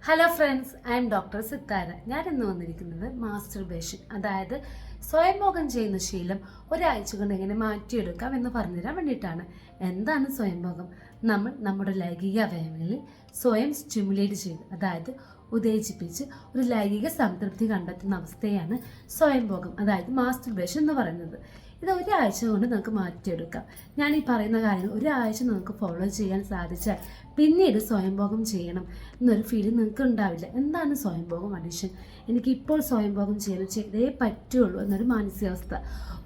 Hello friends, I M doctor Sithara. ഞാൻ ഇന്ന് വന്നിരിക്കുന്നത് മാസ്റ്റർബേഷൻ, അതായത് സ്വയംഭോഗം ചെയ്യുന്ന ശീലം ഒരാഴ്ച കൊണ്ട് എങ്ങനെ മാറ്റിയെടുക്കാം എന്ന് പറഞ്ഞുതരാൻ വേണ്ടിയിട്ടാണ്. എന്താണ് സ്വയംഭോഗം? നമ്മൾ നമ്മുടെ ലൈംഗിക അവയവങ്ങളിൽ സ്വയം സ്റ്റിമുലേറ്റ് ചെയ്ത്, അതായത് ഉത്തേജിപ്പിച്ച് ഒരു ലൈംഗിക സംതൃപ്തി കണ്ടെത്തുന്ന അവസ്ഥയാണ് സ്വയംഭോഗം, അതായത് മാസ്റ്റർബേഷൻ എന്ന് പറയുന്നത്. ഇത് ഒരാഴ്ച കൊണ്ട് നമുക്ക് മാറ്റിയെടുക്കാം. ഞാൻ ഈ പറയുന്ന കാര്യങ്ങൾ ഒരാഴ്ച നമുക്ക് ഫോളോ ചെയ്യാൻ സാധിച്ചാൽ പിന്നീട് സ്വയംഭോഗം ചെയ്യണം എന്നൊരു ഫീലിംഗ് നിങ്ങൾക്ക് ഉണ്ടാവില്ല. എന്താണ് സ്വയംഭോഗം അഡിഷൻ? എനിക്കിപ്പോൾ സ്വയംഭോഗം ചെയ്തേ പറ്റുള്ളൂ എന്നൊരു മാനസികാവസ്ഥ.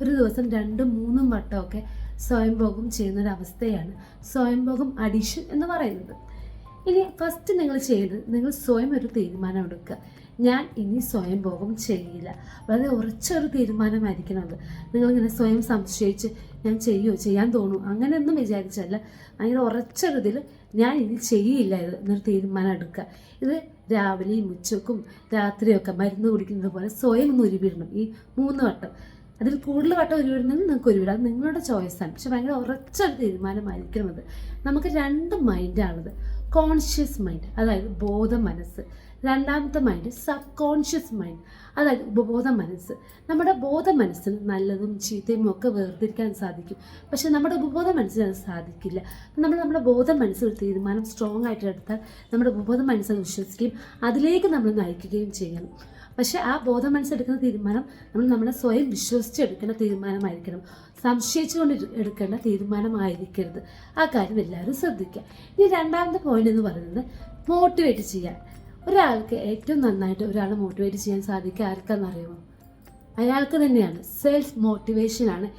ഒരു ദിവസം 2-3 വട്ടമൊക്കെ സ്വയംഭോഗം ചെയ്യുന്നൊരവസ്ഥയാണ് സ്വയംഭോഗം അഡിഷൻ എന്ന് പറയുന്നത്. ഇനി ഫസ്റ്റ് നിങ്ങൾ സ്വയം ഒരു തീരുമാനം എടുക്കുക. ഞാൻ ഇനി സ്വയംഭോഗം ചെയ്യില്ല. വളരെ ഉറച്ചൊരു തീരുമാനമായിരിക്കണം അത്. നിങ്ങളിങ്ങനെ സ്വയം സംശയിച്ച് ഞാൻ ചെയ്യാൻ തോന്നും അങ്ങനെയൊന്നും വിചാരിച്ചല്ല, ഭയങ്കര ഉറച്ചൊരിതിൽ ഞാൻ ഇനി ചെയ്യില്ല എന്നൊരു തീരുമാനം എടുക്കുക. ഇത് രാവിലെയും ഉച്ചക്കും രാത്രിയൊക്കെ മരുന്ന് കുടിക്കുന്നത് പോലെ സ്വയം ഒന്ന് ഉരുവിടണം. ഈ 3 വട്ടം, അതിൽ കൂടുതൽ വട്ടം ഉരുവിടുന്നെങ്കിൽ നിങ്ങൾക്ക് ഉരുവിടാം, അത് നിങ്ങളുടെ ചോയ്സാണ്. പക്ഷെ ഭയങ്കര ഉറച്ചൊരു തീരുമാനമായിരിക്കണം അത്. നമുക്ക് 2 മൈൻഡാണത്. കോൺഷ്യസ് മൈൻഡ്, അതായത് ബോധ മനസ്സ്. രണ്ടാമത്തെ മൈൻഡ് സബ് കോൺഷ്യസ് മൈൻഡ്, അതായത് ഉപബോധ മനസ്സ്. നമ്മുടെ ബോധ മനസ്സിന് നല്ലതും ചീത്തയും ഒക്കെ വേർതിരിക്കാൻ സാധിക്കും, പക്ഷെ നമ്മുടെ ഉപബോധ മനസ്സിന് അത് സാധിക്കില്ല. നമ്മുടെ ബോധ മനസ്സിൽ ഒരു തീരുമാനം സ്ട്രോങ് ആയിട്ട് എടുത്താൽ നമ്മുടെ ഉപബോധ മനസ്സിനെ വിശ്വസിക്കുകയും അതിലേക്ക് നമ്മൾ നയിക്കുകയും ചെയ്യണം. പക്ഷെ ആ ബോധ മനസ്സെടുക്കുന്ന തീരുമാനം നമ്മളെ സ്വയം വിശ്വസിച്ചെടുക്കേണ്ട തീരുമാനമായിരിക്കണം, സംശയിച്ചുകൊണ്ട് എടുക്കേണ്ട തീരുമാനമായിരിക്കരുത്. ആ കാര്യം എല്ലാവരും ശ്രദ്ധിക്കുക. ഇനി രണ്ടാമത്തെ പോയിന്റ് എന്ന് പറയുന്നത് മോട്ടിവേറ്റ് ചെയ്യാൻ. ഒരാൾക്ക് ഏറ്റവും നന്നായിട്ട് ഒരാളെ മോട്ടിവേറ്റ് ചെയ്യാൻ സാധിക്കുക ആർക്കാണെന്നറിയുമോ? അയാൾക്ക് തന്നെയാണ്. സെൽഫ് മോട്ടിവേഷനാണ്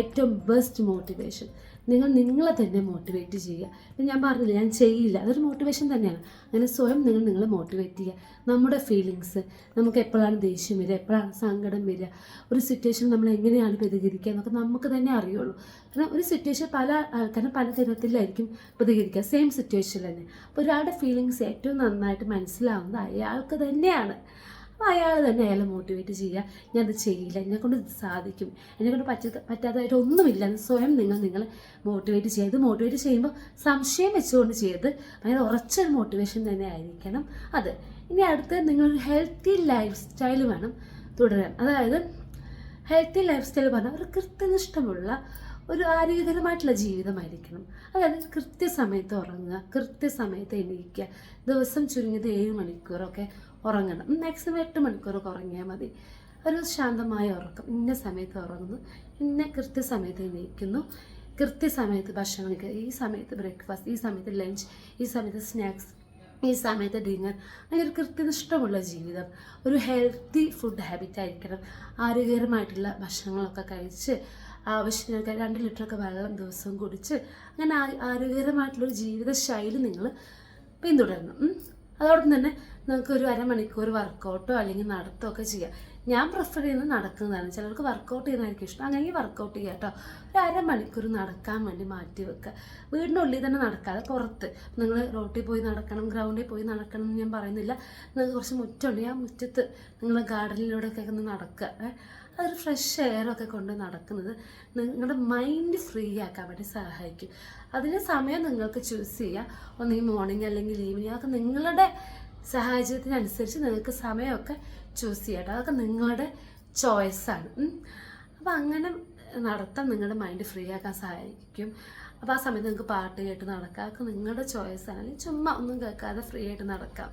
ഏറ്റവും ബെസ്റ്റ് മോട്ടിവേഷൻ. നിങ്ങളെ തന്നെ മോട്ടിവേറ്റ് ചെയ്യുക. ഞാൻ പറഞ്ഞില്ല ഞാൻ ചെയ്യില്ല, അതൊരു മോട്ടിവേഷൻ തന്നെയാണ്. അങ്ങനെ സ്വയം നിങ്ങളെ മോട്ടിവേറ്റ് ചെയ്യുക. നമ്മുടെ ഫീലിങ്സ്, നമുക്ക് എപ്പോഴാണ് ദേഷ്യം വരിക, എപ്പോഴാണ് സങ്കടം വരിക, ഒരു സിറ്റുവേഷൻ നമ്മൾ എങ്ങനെയാണ് പ്രതികരിക്കുക എന്നൊക്കെ നമുക്ക് തന്നെ അറിയുള്ളൂ. കാരണം ഒരു സിറ്റുവേഷൻ പല ആൾക്കാരും പല തരത്തിലായിരിക്കും പ്രതികരിക്കുക, സെയിം സിറ്റുവേഷനിൽ തന്നെ. അപ്പോൾ ഒരാളുടെ ഫീലിങ്സ് ഏറ്റവും നന്നായിട്ട് മനസ്സിലാവുന്നത് അയാൾക്ക് തന്നെയാണ്. അപ്പോൾ അയാൾ തന്നെ അയാളെ മോട്ടിവേറ്റ് ചെയ്യുക. ഞാനത് ചെയ്യില്ല, എന്നെക്കൊണ്ട് ഇത് സാധിക്കും, എന്നെക്കൊണ്ട് പറ്റാത്തതായിട്ട് ഒന്നുമില്ല എന്ന് സ്വയം നിങ്ങളെ മോട്ടിവേറ്റ് ചെയ്യുക. ഇത് മോട്ടിവേറ്റ് ചെയ്യുമ്പോൾ സംശയം വെച്ചുകൊണ്ട് ചെയ്ത് ഭയങ്കര ഉറച്ചൊരു മോട്ടിവേഷൻ തന്നെ ആയിരിക്കണം അത്. ഇനി അടുത്ത് നിങ്ങളൊരു ഹെൽത്തി ലൈഫ് സ്റ്റൈൽ വേണം തുടരാൻ. അതായത് ഹെൽത്തി ലൈഫ് സ്റ്റൈൽ പറഞ്ഞാൽ ഒരു കൃത്യനിഷ്ഠമുള്ള ഒരു ആരോഗ്യകരമായിട്ടുള്ള ജീവിതമായിരിക്കണം. അതായത് കൃത്യസമയത്ത് ഉറങ്ങുക, കൃത്യസമയത്ത് എണീക്കുക. ദിവസം ചുരുങ്ങിയത് 7 മണിക്കൂറൊക്കെ ഉറങ്ങണം. മാക്സിമം 8 മണിക്കൂറൊക്കെ ഉറങ്ങിയാൽ മതി. ഒരു ശാന്തമായ ഉറക്കം. ഇന്ന സമയത്ത് ഉറങ്ങുന്നു, കൃത്യസമയത്ത് എണീക്കുന്നു, കൃത്യസമയത്ത് ഭക്ഷണം കഴിക്കുക, ഈ സമയത്ത് ബ്രേക്ക്ഫാസ്റ്റ്, ഈ സമയത്ത് ലഞ്ച്, ഈ സമയത്ത് സ്നാക്സ്, ഈ സമയത്ത് ഡിന്നർ. അങ്ങനെ ഒരു കൃത്യനിഷ്ഠമുള്ള ജീവിതം, ഒരു ഹെൽത്തി ഫുഡ് ഹാബിറ്റ് ആയിരിക്കണം. ആരോഗ്യകരമായിട്ടുള്ള ഭക്ഷണങ്ങളൊക്കെ കഴിച്ച് ആവശ്യങ്ങൾക്ക് 2 ലിറ്ററൊക്കെ വെള്ളം ദിവസവും കുടിച്ച് അങ്ങനെ ആരോഗ്യകരമായിട്ടുള്ളൊരു ജീവിതശൈലി നിങ്ങൾ പിന്തുടരണം. അതോടൊപ്പം തന്നെ നിങ്ങൾക്ക് ഒരു അരമണിക്കൂർ വർക്കൗട്ടോ അല്ലെങ്കിൽ നടത്തോ ഒക്കെ ചെയ്യാം. ഞാൻ പ്രിഫർ ചെയ്യുന്നത് നടക്കുന്നതാണ്. ചിലർക്ക് വർക്കൗട്ട് ചെയ്യുന്നതായിരിക്കും ഇഷ്ടം, അങ്ങനെ വർക്കൗട്ട് ചെയ്യുക കേട്ടോ. ഒരു അരമണിക്കൂർ നടക്കാൻ വേണ്ടി മാറ്റി വെക്കുക. വീടിൻ്റെ ഉള്ളിൽ തന്നെ നടക്കാതെ പുറത്ത്, നിങ്ങൾ റോട്ടിൽ പോയി നടക്കണം, ഗ്രൗണ്ടിൽ പോയി നടക്കണം എന്ന് ഞാൻ പറയുന്നില്ല. നിങ്ങൾക്ക് കുറച്ച് മുറ്റമുണ്ട്, ആ മുറ്റത്ത് നിങ്ങൾ ഗാർഡനിലൂടെയൊക്കെ ഒന്ന് നടക്കുക. അതൊരു ഫ്രഷ് എയറൊക്കെ കൊണ്ട് നടക്കുന്നത് നിങ്ങളുടെ മൈൻഡ് ഫ്രീ ആക്കാൻ വേണ്ടി സഹായിക്കും. അതിന് സമയം നിങ്ങൾക്ക് ചൂസ് ചെയ്യുക. ഒന്നീ മോർണിംഗ് അല്ലെങ്കിൽ ഈവനിങ്, അതൊക്കെ നിങ്ങളുടെ സാഹചര്യത്തിനനുസരിച്ച് നിങ്ങൾക്ക് സമയമൊക്കെ ചൂസ് ചെയ്യട്ടെ. അതൊക്കെ നിങ്ങളുടെ ചോയ്സാണ്. അപ്പോൾ അങ്ങനെ നടത്താൻ നിങ്ങളുടെ മൈൻഡ് ഫ്രീ ആക്കാൻ സഹായിക്കും. അപ്പോൾ ആ സമയത്ത് നിങ്ങൾക്ക് പാട്ട് കേട്ട് നടക്കാം, അതൊക്കെ നിങ്ങളുടെ ചോയ്സാണ്. അല്ലെങ്കിൽ ചുമ്മാ ഒന്നും കേൾക്കാതെ ഫ്രീ ആയിട്ട് നടക്കാം.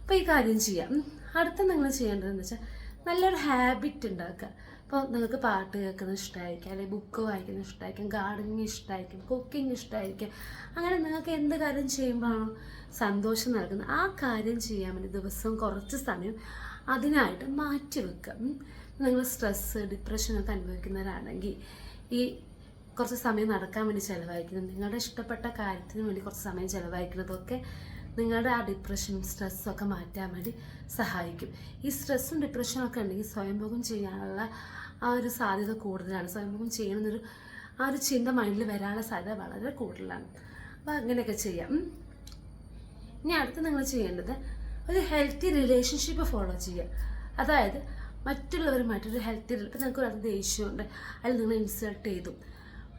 അപ്പോൾ ഈ കാര്യം ചെയ്യാം. അടുത്ത നിങ്ങൾ ചെയ്യേണ്ടതെന്ന് വെച്ചാൽ നല്ലൊരു ഹാബിറ്റ് ഉണ്ടാക്കുക. അപ്പോൾ നിങ്ങൾക്ക് പാട്ട് കേൾക്കുന്നത് ഇഷ്ടമായിരിക്കും, അല്ലെങ്കിൽ ബുക്ക് വായിക്കുന്നത് ഇഷ്ടമായിരിക്കും, ഗാർഡനിങ് ഇഷ്ടമായിരിക്കും, കുക്കിംഗ് ഇഷ്ടമായിരിക്കും. അങ്ങനെ നിങ്ങൾക്ക് എന്ത് കാര്യം ചെയ്യുമ്പോഴാണോ സന്തോഷം നൽകുന്നത് ആ കാര്യം ചെയ്യാൻ വേണ്ടി ദിവസവും കുറച്ച് സമയം അതിനായിട്ട് മാറ്റി വെക്കുക. നിങ്ങൾ സ്ട്രെസ്സ്, ഡിപ്രഷനൊക്കെ അനുഭവിക്കുന്നവരാണെങ്കിൽ ഈ കുറച്ച് സമയം നടക്കാൻ വേണ്ടി ചിലവഴിക്കുന്നത്, നിങ്ങളുടെ ഇഷ്ടപ്പെട്ട കാര്യത്തിന് വേണ്ടി കുറച്ച് സമയം ചിലവഴിക്കുന്നതൊക്കെ നിങ്ങളുടെ ആ ഡിപ്രഷനും സ്ട്രെസ്സും ഒക്കെ മാറ്റാൻ വേണ്ടി സഹായിക്കും. ഈ സ്ട്രെസ്സും ഡിപ്രഷനും ഒക്കെ ഉണ്ടെങ്കിൽ സ്വയംഭോഗം ചെയ്യാനുള്ള ആ ഒരു സാധ്യത കൂടുതലാണ്. സ്വയംഭോഗം ചെയ്യണമെന്നൊരു ആ ഒരു ചിന്ത മൈൻഡിൽ വരാനുള്ള സാധ്യത വളരെ കൂടുതലാണ്. അപ്പോൾ അങ്ങനെയൊക്കെ ചെയ്യാം. ഇനി അടുത്ത് നിങ്ങൾ ചെയ്യേണ്ടത് ഒരു ഹെൽത്തി റിലേഷൻഷിപ്പ് ഫോളോ ചെയ്യുക. അതായത് മറ്റുള്ളവരുമായിട്ടൊരു ഹെൽത്തി, ഇപ്പം നിങ്ങൾക്ക് ഒരു ദേഷ്യമുണ്ട്, അല്ലെങ്കിൽ നിങ്ങൾ ഇൻസൾട്ട് ചെയ്തു,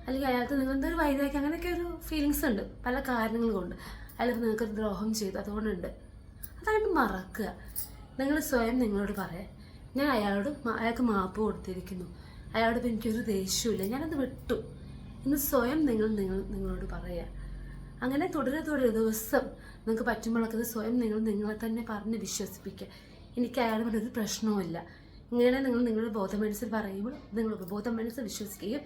അല്ലെങ്കിൽ അയാൾക്ക് നിങ്ങൾ എന്തൊരു വൈരാഗ്യം, അങ്ങനെയൊക്കെ ഒരു ഫീലിങ്സ് ഉണ്ട് പല കാരണങ്ങൾ കൊണ്ട്. അല്ലെങ്കിൽ നിങ്ങൾക്ക് ദ്രോഹം ചെയ്തു അതുകൊണ്ടുണ്ട്. അതാണ് മറക്കുക. നിങ്ങൾ സ്വയം നിങ്ങളോട് പറയാം, ഞാൻ അയാൾക്ക് മാപ്പ് കൊടുത്തിരിക്കുന്നു, അയാളോട് എനിക്കൊരു ദേഷ്യമില്ല, ഞാനത് വിട്ടു എന്ന് സ്വയം നിങ്ങളോട് പറയുക. അങ്ങനെ തുടരെ ദിവസം നിങ്ങൾക്ക് പറ്റുമ്പോഴൊക്കെ അത് സ്വയം നിങ്ങളെ തന്നെ പറഞ്ഞ് വിശ്വസിപ്പിക്കുക. എനിക്ക് അയാളുടെ ഒരു പ്രശ്നവുമില്ല. ഇങ്ങനെ നിങ്ങളുടെ ബോധമനസ്സിൽ പറയുമ്പോൾ നിങ്ങൾ ബോധമനസ്സിൽ വിശ്വസിക്കുകയും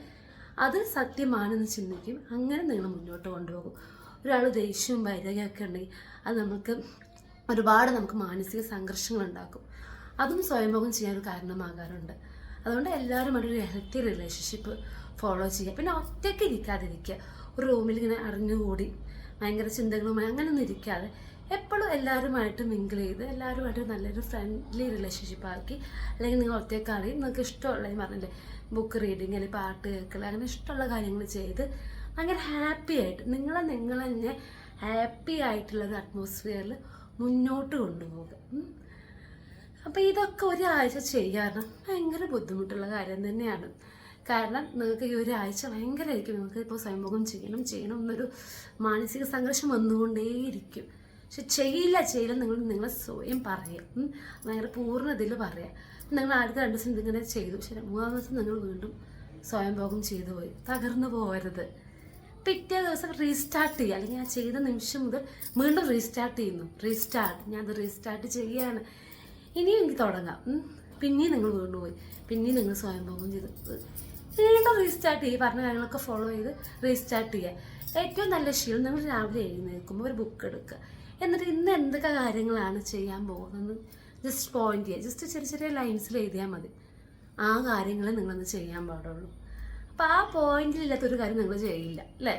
അത് സത്യമാണെന്ന് ചിന്തിക്കും. അങ്ങനെ നിങ്ങൾ മുന്നോട്ട് കൊണ്ടുപോകും. ഒരാൾ ദേഷ്യവും വൈരാഗ്യമൊക്കെ ഉണ്ടെങ്കിൽ അത് നമുക്ക് മാനസിക സംഘർഷങ്ങൾ ഉണ്ടാക്കും. അതും സ്വയംഭോഗം ചെയ്യാൻ ഒരു കാരണമാകാറുണ്ട്. അതുകൊണ്ട് എല്ലാവരും ഒരു ഹെൽത്തി റിലേഷൻഷിപ്പ് ഫോളോ ചെയ്യുക. പിന്നെ ഒറ്റയ്ക്ക് ഇരിക്കാതിരിക്കുക. ഒരു റൂമിൽ ഇങ്ങനെ അടഞ്ഞുകൂടി ഭയങ്കര ചിന്തകളുമായി അങ്ങനെയൊന്നും ഇരിക്കാതെ എപ്പോഴും എല്ലാവരുമായിട്ട് മിങ്കിൾ ചെയ്ത് എല്ലാവരുമായിട്ട് നല്ലൊരു ഫ്രണ്ട്ലി റിലേഷൻഷിപ്പ് ആക്കി, അല്ലെങ്കിൽ നിങ്ങൾ ഒറ്റയ്ക്കാണ് നിങ്ങൾക്ക് ഇഷ്ടമുള്ള പറഞ്ഞില്ലേ ബുക്ക് റീഡിങ് അല്ലെങ്കിൽ പാട്ട് കേൾക്കൽ അങ്ങനെ ഇഷ്ടമുള്ള കാര്യങ്ങൾ ചെയ്ത് അങ്ങനെ ഹാപ്പി ആയിട്ട് നിങ്ങൾ തന്നെ ഹാപ്പി ആയിട്ടുള്ളൊരു അറ്റ്മോസ്ഫിയറിൽ മുന്നോട്ട് കൊണ്ടുപോകുക. അപ്പോൾ ഇതൊക്കെ ഒരാഴ്ച ചെയ്യാറ് ഭയങ്കര ബുദ്ധിമുട്ടുള്ള കാര്യം തന്നെയാണ്. കാരണം നിങ്ങൾക്ക് ഈ ഒരാഴ്ച ഭയങ്കരമായിരിക്കും. നിങ്ങൾക്ക് ഇപ്പോൾ സ്വയംഭോഗം ചെയ്യണം എന്നൊരു മാനസിക സംഘർഷം വന്നുകൊണ്ടേയിരിക്കും. പക്ഷെ ചെയ്യില്ല നിങ്ങളെ സ്വയം പറയാം. ഭയങ്കര പൂർണ്ണതയിൽ പറയാം. നിങ്ങൾ ആദ്യത്തെ 2 ദിവസം ഇതിങ്ങനെ ചെയ്തു, ശരി 3-ാം ദിവസം നിങ്ങൾ വീണ്ടും സ്വയംഭോഗം ചെയ്തു പോയി. തകർന്നു പോകരുത്. പിറ്റേ ദിവസം റീസ്റ്റാർട്ട് ചെയ്യുക. അല്ലെങ്കിൽ ഞാൻ ചെയ്ത നിമിഷം മുതൽ വീണ്ടും റീസ്റ്റാർട്ട് ചെയ്യുന്നു. ഞാനത് റീസ്റ്റാർട്ട് ചെയ്യുകയാണ്, ഇനിയും എനിക്ക് തുടങ്ങാം. പിന്നെയും നിങ്ങൾ വീണ്ടും പോയി, പിന്നെയും നിങ്ങൾ സ്വയംഭോഗം ചെയ്ത് വീണ്ടും റീസ്റ്റാർട്ട് ചെയ്യുക. പറഞ്ഞ കാര്യങ്ങളൊക്കെ ഫോളോ ചെയ്ത് റീസ്റ്റാർട്ട് ചെയ്യുക. ഏറ്റവും നല്ല ശീലം നിങ്ങൾ രാവിലെ എഴുന്നേൽക്കുമ്പോൾ ഒരു ബുക്ക് എടുക്കുക. എന്നിട്ട് ഇന്ന് എന്തൊക്കെ കാര്യങ്ങളാണ് ചെയ്യാൻ പോകുന്നത് ജസ്റ്റ് പോയിന്റ് ചെയ്യുക. ജസ്റ്റ് ചെറിയ ലൈൻസിൽ എഴുതിയാൽ മതി. ആ കാര്യങ്ങളെ നിങ്ങളൊന്ന് ചെയ്യാൻ പാടുള്ളൂ. അപ്പോൾ ആ പോയിന്റിലില്ലാത്തൊരു കാര്യം നിങ്ങൾ ചെയ്യില്ല അല്ലേ.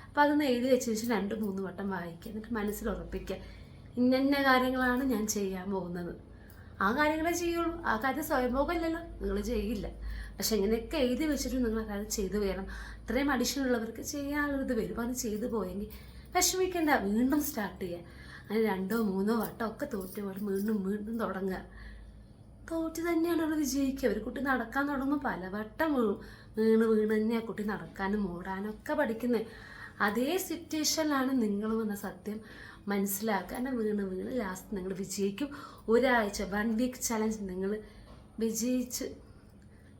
അപ്പോൾ അതൊന്ന് എഴുതി വെച്ചതിന് 2-3 വട്ടം വായിക്കുക. എന്നിട്ട് മനസ്സിൽ ഉറപ്പിക്കുക, ഇന്ന കാര്യങ്ങളാണ് ഞാൻ ചെയ്യാൻ പോകുന്നത്. ആ കാര്യങ്ങളെ ചെയ്യുള്ളൂ. ആ കാര്യം സ്വയംഭോഗം ഇല്ലല്ലോ, നിങ്ങൾ ചെയ്യില്ല. പക്ഷെ ഇങ്ങനെയൊക്കെ എഴുതി വെച്ചിട്ട് നിങ്ങൾ അത് ചെയ്തു വേണം. അത്രയും അഡീഷനുള്ളവർക്ക് ചെയ്യാനുള്ളത് വരും. അത് ചെയ്തു പോയെങ്കിൽ വിഷമിക്കേണ്ട, വീണ്ടും സ്റ്റാർട്ട് ചെയ്യുക. അങ്ങനെ 2-3 വട്ടം ഒക്കെ തോറ്റ് പോലെ വീണ്ടും തുടങ്ങുക. തോറ്റ് തന്നെയാണ് അവിടെ വിജയിക്കുക. ഒരു കുട്ടി നടക്കാൻ തുടങ്ങുമ്പോൾ പലവട്ടം വീണ് തന്നെ ആ കുട്ടി നടക്കാനും ഓടാനും ഒക്കെ പഠിക്കുന്നത്. അതേ സിറ്റുവേഷനിലാണ് നിങ്ങളും എന്ന സത്യം മനസ്സിലാക്കാൻ വീണ് ലാസ്റ്റ് നിങ്ങൾ വിജയിക്കും. ഒരാഴ്ച 1 വീക്ക് ചലഞ്ച് നിങ്ങൾ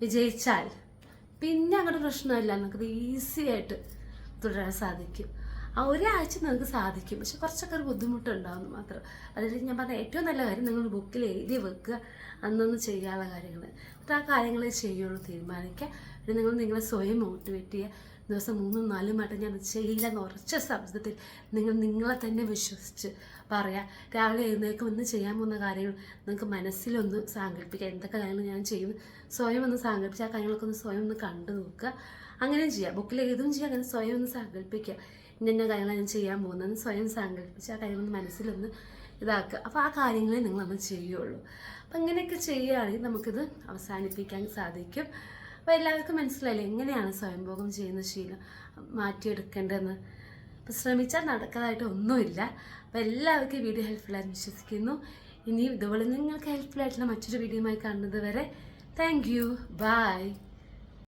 വിജയിച്ചാൽ പിന്നെ അങ്ങോട്ട് പ്രശ്നമില്ല. നമുക്കത് ഈസി ആയിട്ട് തുടരാൻ സാധിക്കും. ആ ഒരാഴ്ച നിങ്ങൾക്ക് സാധിക്കും. പക്ഷെ കുറച്ചൊക്കെ ഒരു ബുദ്ധിമുട്ടുണ്ടാവുന്നു മാത്രം. അതിൽ ഞാൻ പറഞ്ഞ ഏറ്റവും നല്ല കാര്യം നിങ്ങൾ ബുക്കിൽ എഴുതി വെക്കുക അന്നൊന്ന് ചെയ്യാനുള്ള കാര്യങ്ങൾ. എന്നിട്ട് ആ കാര്യങ്ങളെ ചെയ്യുള്ളൂ തീരുമാനിക്കുക. പിന്നെ നിങ്ങളെ സ്വയം മോട്ടിവേറ്റ് ചെയ്യുക. ദിവസം 3-4 വട്ടം ഞാൻ ചെയ്യില്ല എന്ന് ഉറച്ച ശബ്ദത്തിൽ നിങ്ങളെ തന്നെ വിശ്വസിച്ച് പറയാം. രാവിലെ എഴുന്നേൽക്കും ഇന്ന് ചെയ്യാൻ പോകുന്ന കാര്യങ്ങൾ നിങ്ങൾക്ക് മനസ്സിലൊന്ന് സാങ്കല്പിക്കുക. എന്തൊക്കെ കാര്യങ്ങൾ ഞാൻ ചെയ്യുന്നു സ്വയം ഒന്ന് സാങ്കല്പിച്ച് ആ കാര്യങ്ങളൊക്കെ ഒന്ന് സ്വയം ഒന്ന് കണ്ടു നോക്കുക. അങ്ങനെ ചെയ്യുക. ബുക്കിൽ എഴുതും ചെയ്യുക. അങ്ങനെ സ്വയം ഒന്ന് സാങ്കല്പിക്കുക. ഇന്ന കാര്യങ്ങളാണ് ഞാൻ ചെയ്യാൻ പോകുന്നത് സ്വയം സാങ്കല്പിച്ച് ആ കാര്യങ്ങളൊന്ന് മനസ്സിലൊന്ന് ഇതാക്കുക. അപ്പോൾ ആ കാര്യങ്ങളെ നിങ്ങളൊന്ന് ചെയ്യുള്ളൂ. അപ്പം ഇങ്ങനെയൊക്കെ ചെയ്യുകയാണെങ്കിൽ നമുക്കിത് അവസാനിപ്പിക്കാൻ സാധിക്കും. അപ്പോൾ എല്ലാവർക്കും മനസ്സിലായില്ലേ എങ്ങനെയാണ് സ്വയംഭോഗം ചെയ്യുന്ന ശീലം മാറ്റിയെടുക്കേണ്ടതെന്ന്. അപ്പോൾ ശ്രമിച്ചാൽ നടക്കാതായിട്ട് ഒന്നുമില്ല. അപ്പോൾ എല്ലാവർക്കും ഈ വീഡിയോ ഹെൽപ്ഫുള്ളായിട്ട് വിശ്വസിക്കുന്നു. ഇനിയും ഇതുപോലെ നിങ്ങൾക്ക് ഹെൽപ്ഫുള്ളായിട്ടുള്ള മറ്റൊരു വീഡിയോയുമായി കാണുന്നത് വരെ താങ്ക് യു. ബൈ.